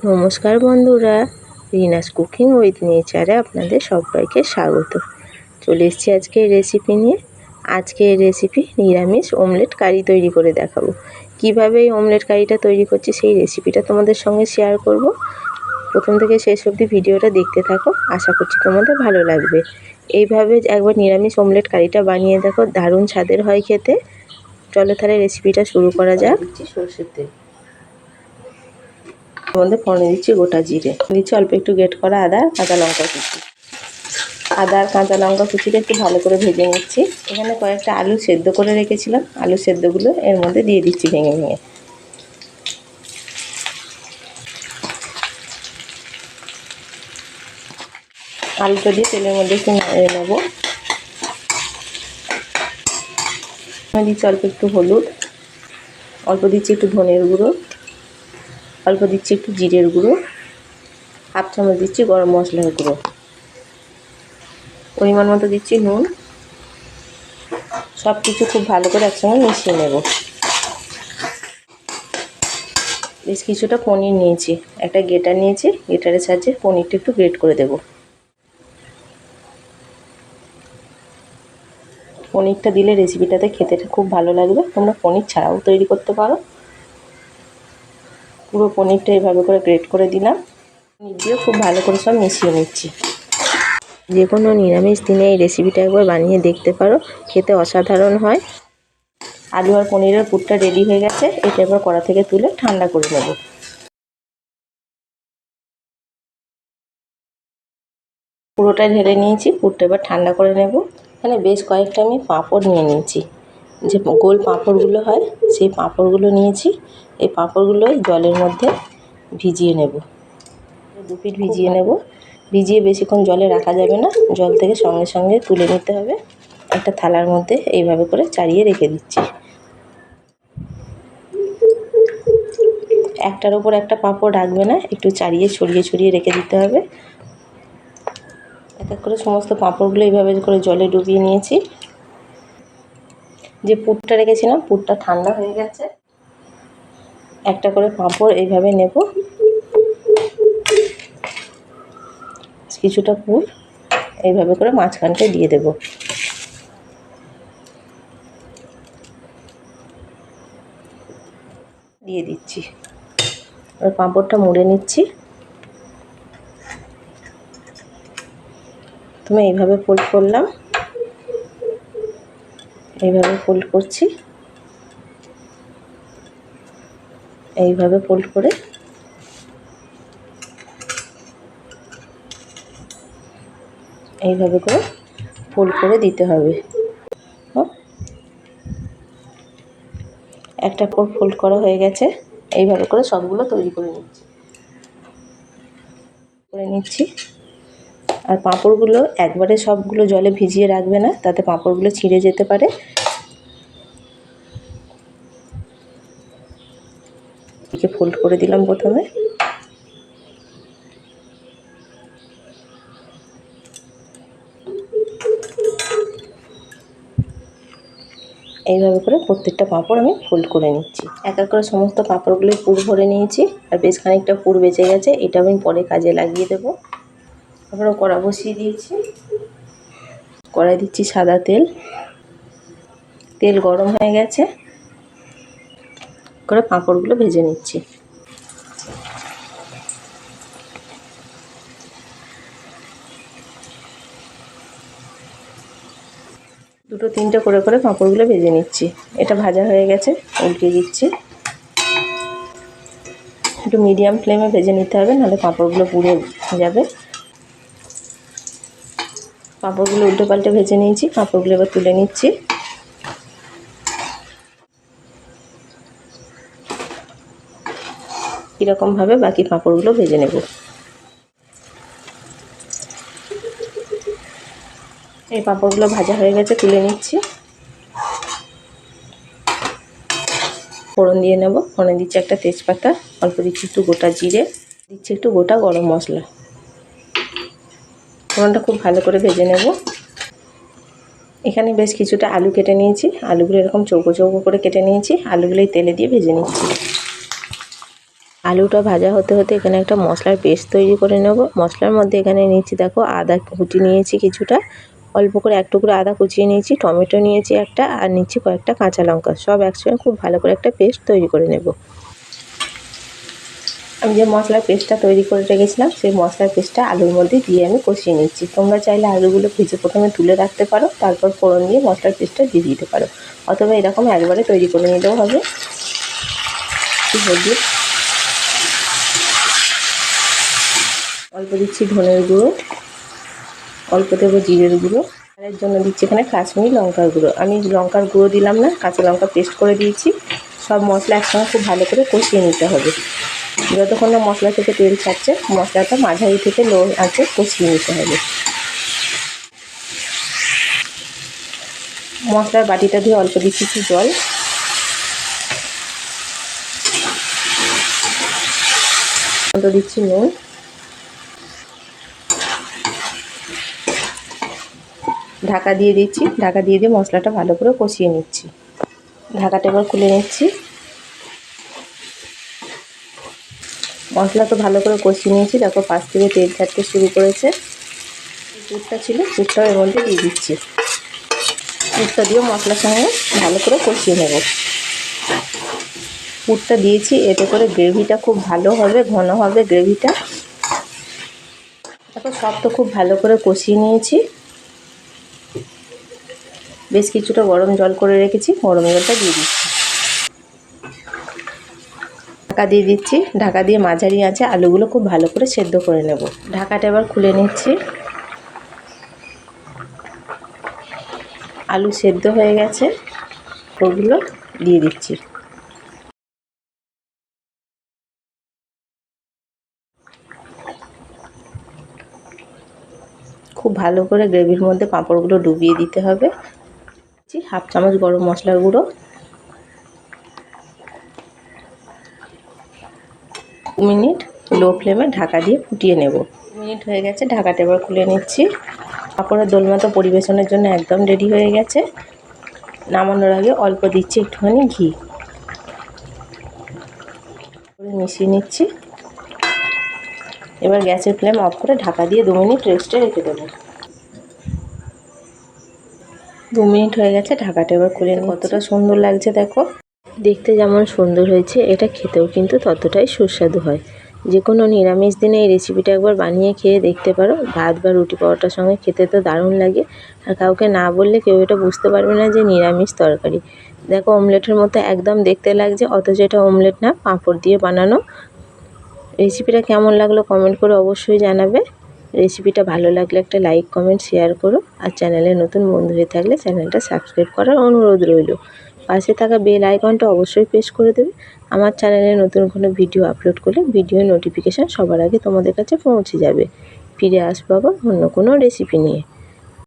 নমস্কার বন্ধুরা, Rina's cooking with নেচারে আপনাদের সবাইকে স্বাগত। চলে এসেছি আজকে এই রেসিপি নিয়ে। আজকে এই রেসিপি নিরামিষ অমলেট কারি তৈরি করে দেখাবো। কিভাবে এই অমলেট কারিটা তৈরি করছি সেই রেসিপিটা তোমাদের সঙ্গে শেয়ার করব। প্রথম থেকে শেষ অবধি ভিডিওটা দেখতে থাকো, আশা করছি তোমাদের ভালো লাগবে। এইভাবে একবার নিরামিষ অমলেট কারিটা বানিয়ে দেখো, দারুণ স্বাদের হয় খেতে। চলো তাহলে রেসিপিটা শুরু করা যাক। সরষের তেল মধ্যে ফোড়নে দিচ্ছি গোটা জিরে, দিচ্ছি অল্প একটু গ্রেট করা আদা, কাঁচা লঙ্কা কুচি। আদা আর কাঁচা লঙ্কা কুচিটা একটু ভালো করে ভেজে নিচ্ছি। এখানে কয়েকটা আলু সেদ্ধ করে রেখেছিলাম, আলু সেদ্ধগুলো এর মধ্যে দিয়ে দিচ্ছি ভেঙে ভেঙে। আলুটা দিয়ে তেলের মধ্যে একটু নাড়িয়ে নেবো। দিচ্ছি অল্প একটু হলুদ, অল্প দিচ্ছি একটু ধনের গুঁড়ো, অল্প দিচ্ছি একটু জিরের গুঁড়ো, হাফ চামচ দিচ্ছি গরম মশলার গুঁড়ো, পরিমাণ মতো দিচ্ছি নুন। সব কিছু খুব ভালো করে একসঙ্গে মিশিয়ে নেব। বেশ কিছুটা পনির নিয়েছি, একটা গ্রেটার নিয়েছি, গ্রেটারের সাহায্যে পনিরটা একটু গ্রেট করে দেব। পনিরটা দিলে রেসিপিটাতে খেতে খুব ভালো লাগবে। তোমরা পনির ছাড়াও তৈরি করতে পারো। পুরো পনিরটা এইভাবে করে গ্রেট করে দিলাম। পনির দিয়ে খুব ভালো করে সব মিশিয়ে নিচ্ছি। যে কোনো নিরামিষ দিনে এই রেসিপিটা একবার বানিয়ে দেখতে পারো, খেতে অসাধারণ হয়। আলু আর পনিরের পুরটা রেডি হয়ে গেছে। এটা এবার কড়া থেকে তুলে ঠান্ডা করে নেব। পুরোটা ঢেলে নিয়েছি, পুরটা এবার ঠান্ডা করে নেব। এখানে বেশ কয়েকটা আমি পাঁপড় নিয়ে নিয়েছি, যে গোল পাঁপড়গুলো হয় সেই পাঁপড়গুলো নিয়েছি। এই পাঁপড়গুলো জলের মধ্যে ভিজিয়ে নেব, 2 পিঠ ভিজিয়ে নেব। ভিজিয়ে বেশিক্ষণ জলে রাখা যাবে না, জল থেকে সঙ্গে সঙ্গে তুলে নিতে হবে। একটা থালার মধ্যে এইভাবে করে চাড়িয়ে রেখে দিচ্ছি। একটার ওপর একটা পাঁপড় রাখবে না, একটু চাড়িয়ে ছড়িয়ে ছড়িয়ে রেখে দিতে হবে। এক এক করে সমস্ত পাঁপড়গুলো এইভাবে করে জলে ডুবিয়ে নিয়েছি। যে পুরটা রেখেছিলাম, পুরটা ঠান্ডা হয়ে গেছে। একটা করে পাঁপড় এইভাবে নেব, কিছুটা পুর এইভাবে করে মাঝখানটায় দিয়ে দেব। দিয়ে দিচ্ছি, আর পাঁপড়টা মুড়ে নিচ্ছি। তুমি এইভাবে ফোল্ড করলাম, এইভাবে ফোল্ড করছি। এইভাবে ফোল্ড করে এইভাবে করে ফোল্ড করে দিতে হবে। একটা ফোল্ড করা হয়ে গেছে। এইভাবে করে সবগুলো তৈরি করে নিচ্ছি। আর পাঁপড়গুলো একবারে সবগুলো জলে ভিজিয়ে রাখবে না, তাতে পাঁপড়গুলো ছিঁড়ে যেতে পারে। একে ফোল্ড করে দিলাম প্রথমে। এইভাবে করে প্রত্যেকটা পাঁপড় আমি ফোল্ড করে নিচ্ছি। এক এক করে সমস্ত পাঁপড়গুলো পুর ভরে নিয়েছি। আর বেশ খানিকটা পুর বেঁচে গেছে, এটা আমি পরে কাজে লাগিয়ে দেবো। তারপরে কড়া বসিয়ে দিয়েছি, কড়াই দিচ্ছি সাদা তেল। তেল গরম হয়ে গেছে, করে পাঁপড়গুলো ভেজে নিচ্ছি। দুটো তিনটে করে করে পাঁপড়গুলো ভেজে নিচ্ছি। এটা ভাজা হয়ে গেছে, উল্টে দিচ্ছি। একটু মিডিয়াম ফ্লেমে ভেজে নিতে হবে, নাহলে পাঁপড়গুলো পুড়ে যাবে। পাঁপড়গুলো উল্টে পাল্টে ভেজে নিয়েছি। পাঁপড়গুলো এবার তুলে নিচ্ছি। এরকমভাবে বাকি পাঁপড়গুলো ভেজে নেব। এই পাঁপড়গুলো ভাজা হয়ে গেছে, তুলে নিচ্ছি। ফোড়ন দিয়ে নেব। ফোড়নে দিচ্ছি একটা তেজপাতা, অল্প দিচ্ছি একটু গোটা জিরে, দিচ্ছি একটু গোটা গরম মশলা। ফোড়নটা খুব ভালো করে ভেজে নেব। এখানে বেশ কিছুটা আলু কেটে নিয়েছি, আলুগুলো এরকম চৌকো চৌকো করে কেটে নিয়েছি। আলুগুলো এই তেলে দিয়ে ভেজে নিচ্ছি। আলুটা ভাজা হতে হতে এখানে একটা মশলার পেস্ট তৈরি করে নেব। মশলার মধ্যে এখানে নিচ্ছি দেখো আদা কুচি নিয়েছি কিছুটা, অল্প করে এক টুকরো আদা কুচিয়ে নিয়েছি, টমেটো নিয়েছি একটা, আর নিচ্ছি কয়েকটা কাঁচা লঙ্কা। সব একসঙ্গে খুব ভালো করে একটা পেস্ট তৈরি করে নেব। আমি যে মশলার পেস্টটা তৈরি করে রেখেছিলাম সেই মশলার পেস্টটা আলুর মধ্যে দিয়ে আমি কষিয়ে নিচ্ছি। তোমরা চাইলে আলুগুলো ভেজে প্রথমে তুলে রাখতে পারো, তারপর ফোড়ন দিয়ে মশলার পেস্টটা দিয়ে দিতে পারো, অথবা এরকম একবারে তৈরি করে নিলেও হবে। হলুদ, অল্প দিচ্ছি ধনের গুঁড়ো, অল্প দেবো জিরের গুঁড়ো, এর জন্য দিচ্ছি এখানে কাশ্মীরি লঙ্কার গুঁড়ো। আমি লঙ্কার গুঁড়ো দিলাম না, কাঁচা লঙ্কা পেস্ট করে দিয়েছি। সব মশলা একসঙ্গে খুব ভালো করে কষিয়ে নিতে হবে। যতক্ষণ না মশলা থেকে তেল ছাড়ছে মশলাটা মাঝারি থেকে লো আঁচে কষিয়ে নিতে হবে। মশলার বাটিটা দিয়ে অল্প দিচ্ছি একটু জল, অল্প দিচ্ছি নুন, ঢাকা দিয়ে দিচ্ছি। ঢাকা দিয়ে মশলাটা ভালো করে কষিয়ে নিচ্ছি। ঢাকাটা এবার খুলে নিচ্ছি। মশলা তো ভালো করে কষিয়ে নিয়েছি, দেখো পাশ থেকে তেল ছাড়তে শুরু করেছে। পুরটা ছিল, পুরটাও এর মধ্যে দিয়ে দিচ্ছি। পুরটা দিয়েও মশলার সঙ্গে ভালো করে কষিয়ে নেব। পুরটা দিয়েছি, এতে করে গ্রেভিটা খুব ভালো হবে, ঘন হবে গ্রেভিটা। দেখো সব তো খুব ভালো করে কষিয়ে নিয়েছি। বেশ কিছুটা গরম জল করে রেখেছি, গরম জলটা দিয়ে দিচ্ছি। ঢাকা দিয়ে দিচ্ছি। ঢাকা দিয়ে মাঝারি আঁচে আলুগুলো খুব ভালো করে সেদ্ধ করে নেব। ঢাকাটা এবার খুলে নিচ্ছি। আলু সেদ্ধ হয়ে গেছে, ওগুলো দিয়ে দিচ্ছি। খুব ভালো করে গ্রেভির মধ্যে পাঁপড়গুলো ডুবিয়ে দিতে হবে। হাফ চামচ গরম মশলার গুঁড়ো, 2 মিনিট লো ফ্লেমে ঢাকা দিয়ে ফুটিয়ে নেব। 2 মিনিট হয়ে গেছে, ঢাকাটা এবার খুলে নিচ্ছি। পাঁপড়ের দোলমা তো পরিবেশনের জন্য একদম রেডি হয়ে গেছে। নামানোর আগে অল্প দিচ্ছি একটুখানি ঘি, মিশিয়ে নিচ্ছি। এবার গ্যাসের ফ্লেম অফ করে ঢাকা দিয়ে 2 মিনিট রেস্টে রেখে দেবো। 2 মিনিট হয়ে গেছে, ঢাকাটা এবার খুলে কতটা সুন্দর লাগছে দেখো। দেখতে যেমন সুন্দর হয়েছে, এটা খেতেও কিন্তু ততটাই সুস্বাদু হয়। যে কোনো নিরামিষ দিনে এই রেসিপিটা একবার বানিয়ে খেয়ে দেখতে পারো। ভাত বা রুটি পরোটার সঙ্গে খেতে তো দারুণ লাগে, আর কাউকে না বললে কেউ এটা বুঝতে পারবে না যে নিরামিষ তরকারি। দেখো অমলেটের মতো একদম দেখতে লাগছে, অথচ এটা অমলেট না, পাঁপড় দিয়ে বানানো। রেসিপিটা কেমন লাগলো কমেন্ট করে অবশ্যই জানাবে। রেসিপিটা ভালো লাগলে একটা লাইক কমেন্ট শেয়ার করো, আর চ্যানেলে নতুন বন্ধু হয়ে থাকলে চ্যানেলটা সাবস্ক্রাইব করার অনুরোধ রইল। পাশে থাকা বেল আইকনটা অবশ্যই প্রেস করে দেবে। আমার চ্যানেলে নতুন কোনো ভিডিও আপলোড করলে ভিডিও নোটিফিকেশান সবার আগে তোমাদের কাছে পৌঁছে যাবে। ফিরে আসবো আবার অন্য কোনো রেসিপি নিয়ে।